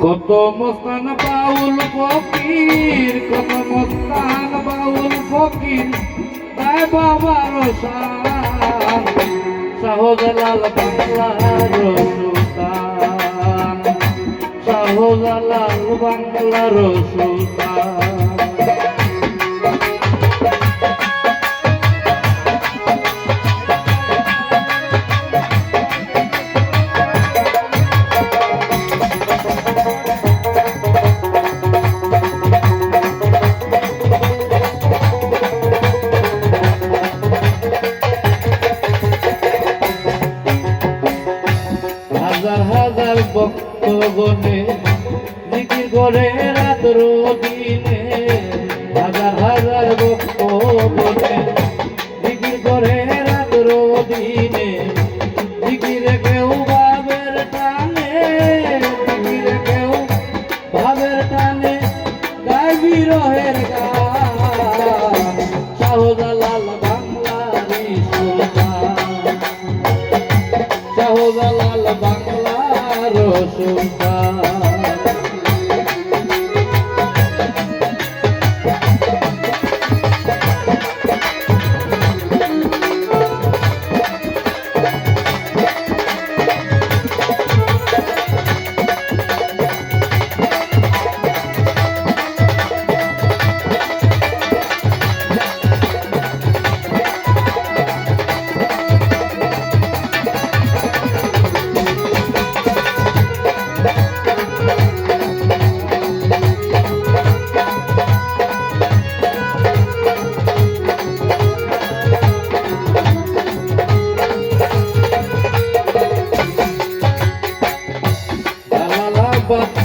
কত মস্তান বাউল ফকির, কত মস্তান বাউল ফকির, তাই বাবার শান শাহজালাল বাংলার সুলতান, শাহজালাল বাংলার সুলতান। হাজার হাজার ভক্তগণে জিকির করে রাত্র দিনে, হাজার হাজার ভক্তগণে জিকির করে রাত্র দিনে, জিকিরে কেউ ভাবের টানে, জিকিরে কেউ ভাবের টানে, গায় বিরহের গান শাহজালাল বাংলারই সুলতান, শাহজালাল বাংলার সুলতান।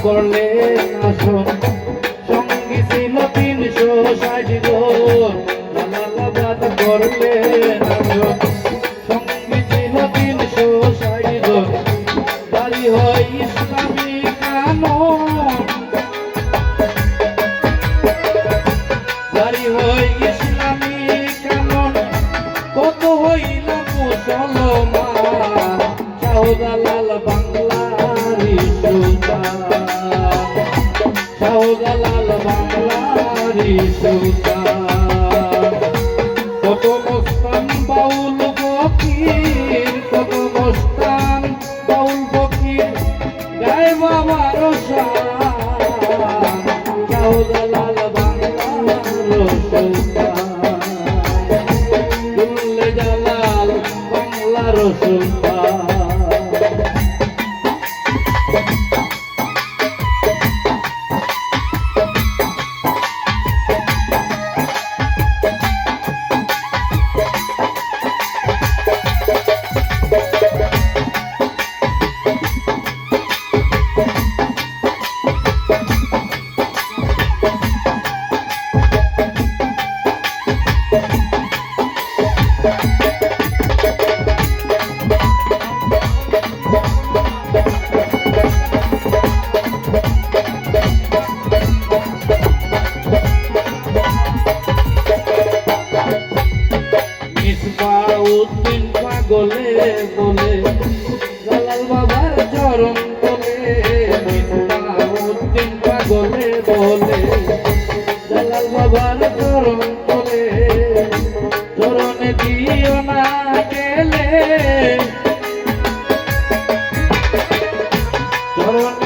করলে আসন সঙ্গী ছিল 360 জন, লালাবাদ করলে আসন সঙ্গী ছিল 360 জন, বাড়ি হয় ইসলামী কানুন, বাড়ি হয় ইসলামী কানুন, কত হইল মুসলমান শাহজালাল বাংলারই সুলতান, শাহজালাল বাংলারই সুলতান। কত মস্তান বাউল ফকির, কত মস্তান বাউল ফকির, গায় বাবার শান শাহজালাল বাংলার সুলতান, দুল্লে জালাল বাংলার সুলতান। মিসবাউদ্দিন পাগলে বলে জালাল বাবার চরণ তলে, মিসবাউদ্দিন পাগলে বলে জালাল বাবার চরণ তলে, চরণে দিও না গেলে, চরণে